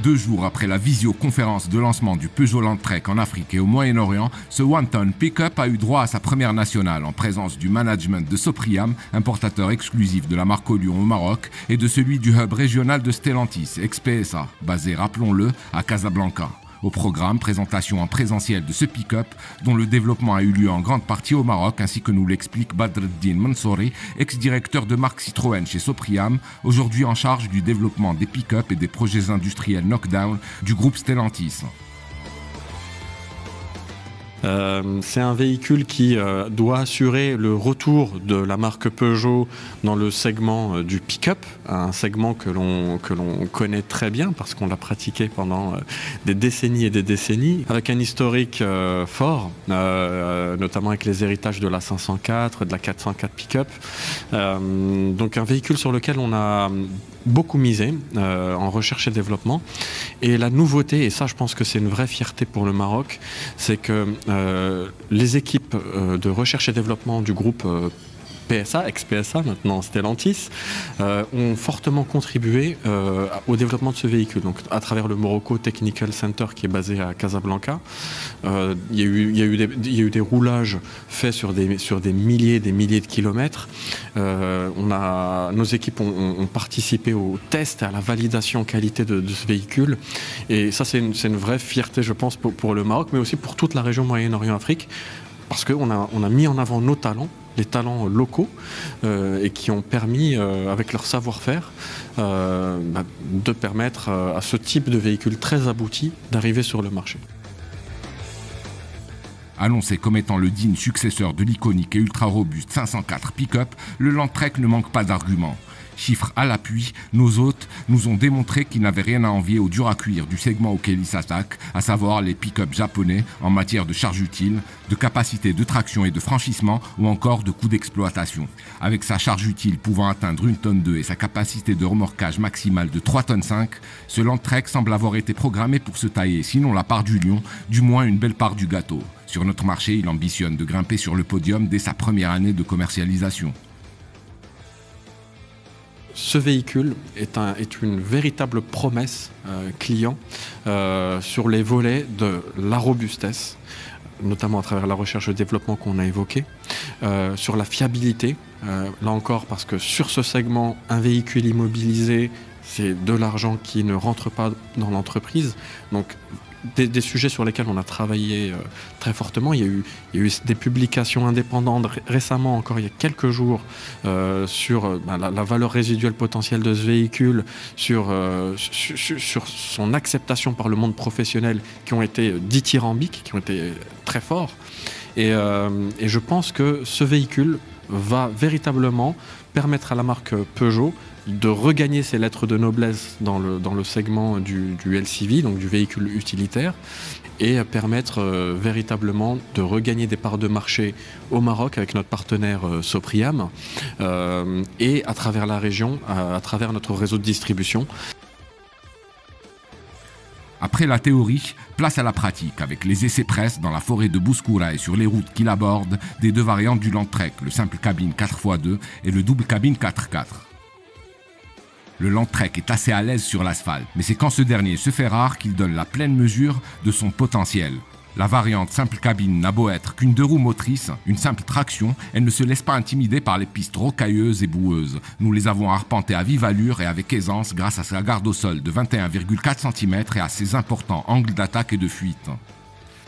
2 jours après la visioconférence de lancement du Peugeot Landtrek en Afrique et au Moyen-Orient, ce one-ton pick-up a eu droit à sa première nationale en présence du management de Sopriam, importateur exclusif de la marque Olion au Maroc, et de celui du hub régional de Stellantis, ex-PSA, basé, rappelons-le, à Casablanca. Au programme, présentation en présentiel de ce pick-up dont le développement a eu lieu en grande partie au Maroc, ainsi que nous l'explique Badreddin Mansouri, ex-directeur de marque Citroën chez Sopriam, aujourd'hui en charge du développement des pick-up et des projets industriels knockdown du groupe Stellantis. C'est un véhicule qui doit assurer le retour de la marque Peugeot dans le segment du pick-up, un segment que l'on connaît très bien parce qu'on l'a pratiqué pendant des décennies et des décennies, avec un historique fort, notamment avec les héritages de la 504, de la 404 pick-up. Donc un véhicule sur lequel on a beaucoup misé en recherche et développement. Et la nouveauté, et ça je pense que c'est une vraie fierté pour le Maroc, c'est que les équipes de recherche et développement du groupe PSA, ex-PSA, maintenant Stellantis, ont fortement contribué au développement de ce véhicule. Donc, à travers le Morocco Technical Center qui est basé à Casablanca, il y a eu des roulages faits sur des milliers de kilomètres. Nos équipes ont participé au test et à la validation qualité de ce véhicule. Et ça, c'est une vraie fierté, je pense, pour le Maroc, mais aussi pour toute la région Moyen-Orient-Afrique, parce qu'on a mis en avant nos talents, les talents locaux, et qui ont permis, avec leur savoir-faire, de permettre à ce type de véhicule très abouti d'arriver sur le marché. Annoncé comme étant le digne successeur de l'iconique et ultra-robuste 504 pick-up, le Landtrek ne manque pas d'arguments. Chiffres à l'appui, nos hôtes nous ont démontré qu'ils n'avaient rien à envier au dur à cuire du segment auquel ils s'attaquent, à savoir les pick-up japonais en matière de charge utile, de capacité de traction et de franchissement ou encore de coût d'exploitation. Avec sa charge utile pouvant atteindre 1,2 tonne et sa capacité de remorquage maximale de 3,5 tonnes, ce Landtrek semble avoir été programmé pour se tailler, sinon la part du lion, du moins une belle part du gâteau. Sur notre marché, il ambitionne de grimper sur le podium dès sa première année de commercialisation. Ce véhicule est une véritable promesse client sur les volets de la robustesse, notamment à travers la recherche et développement qu'on a évoqué, sur la fiabilité, là encore parce que sur ce segment, un véhicule immobilisé, c'est de l'argent qui ne rentre pas dans l'entreprise. Donc des sujets sur lesquels on a travaillé très fortement. Il y a eu des publications indépendantes récemment, encore il y a quelques jours, sur la valeur résiduelle potentielle de ce véhicule, sur son acceptation par le monde professionnel, qui ont été dithyrambiques, qui ont été très forts. Et je pense que ce véhicule va véritablement permettre à la marque Peugeot de regagner ses lettres de noblesse dans le segment du LCV, donc du véhicule utilitaire, et permettre véritablement de regagner des parts de marché au Maroc avec notre partenaire Sopriam, et à travers la région, à travers notre réseau de distribution. Après la théorie, place à la pratique avec les essais-press dans la forêt de Bouskoura et sur les routes qui l'abordent des 2 variantes du Landtrek, le simple cabine 4x2 et le double cabine 4x4. Le Landtrek est assez à l'aise sur l'asphalte, mais c'est quand ce dernier se fait rare qu'il donne la pleine mesure de son potentiel. La variante simple cabine n'a beau être qu'une 2 roues motrices, une simple traction, elle ne se laisse pas intimider par les pistes rocailleuses et boueuses. Nous les avons arpentées à vive allure et avec aisance grâce à sa garde au sol de 21,4 cm et à ses importants angles d'attaque et de fuite.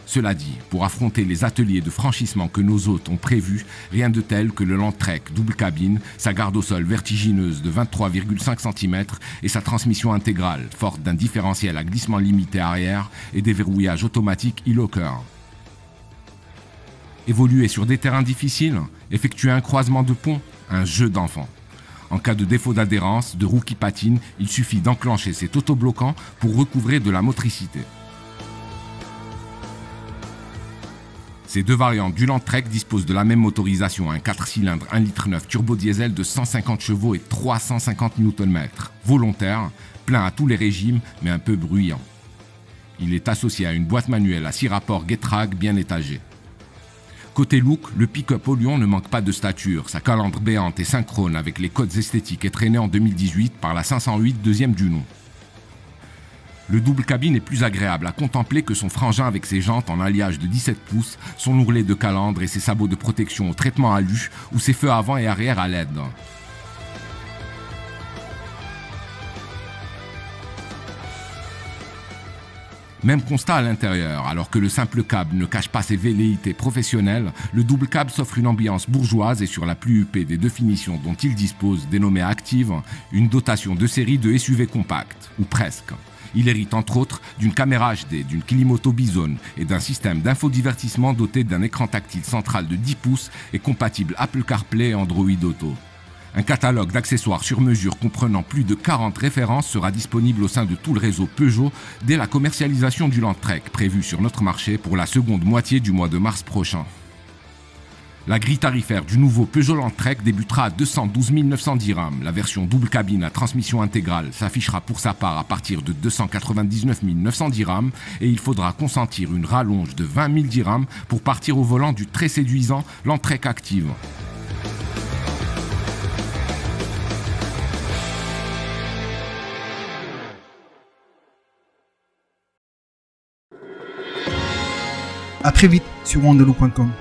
Cela dit, pour affronter les ateliers de franchissement que nos hôtes ont prévus, rien de tel que le Landtrek double cabine, sa garde au sol vertigineuse de 23,5 cm et sa transmission intégrale, forte d'un différentiel à glissement limité arrière et des verrouillages automatiques e-locker. Évoluer sur des terrains difficiles, effectuer un croisement de pont, un jeu d'enfant. En cas de défaut d'adhérence, de roue qui patine, il suffit d'enclencher cet autobloquant pour recouvrer de la motricité. Ces 2 variantes du Landtrek disposent de la même motorisation, un 4 cylindres 1,9 litre turbo-diesel de 150 chevaux et 350 Nm. Volontaire, plein à tous les régimes, mais un peu bruyant. Il est associé à une boîte manuelle à 6 rapports Getrag bien étagée. Côté look, le pick-up au Lion ne manque pas de stature. Sa calandre béante est synchrone avec les codes esthétiques et traîné en 2018 par la 508 deuxième du nom. Le double cabine est plus agréable à contempler que son frangin avec ses jantes en alliage de 17 pouces, son ourlet de calandre et ses sabots de protection au traitement alu ou ses feux avant et arrière à LED. Même constat à l'intérieur, alors que le simple cab ne cache pas ses velléités professionnelles, le double cab s'offre une ambiance bourgeoise et sur la plus huppée des deux finitions dont il dispose, dénommée Active, une dotation de série de SUV compact, ou presque. Il hérite entre autres d'une caméra HD, d'une clim auto Bizone et d'un système d'infodivertissement doté d'un écran tactile central de 10 pouces et compatible Apple CarPlay et Android Auto. Un catalogue d'accessoires sur mesure comprenant plus de 40 références sera disponible au sein de tout le réseau Peugeot dès la commercialisation du Landtrek, prévue sur notre marché pour la seconde moitié du mois de mars prochain. La grille tarifaire du nouveau Peugeot Landtrek débutera à 212 910 dirhams. La version double cabine à transmission intégrale s'affichera pour sa part à partir de 299 910 dirhams et il faudra consentir une rallonge de 20 000 dirhams pour partir au volant du très séduisant Landtrek Active. À très vite sur wandeloo.com.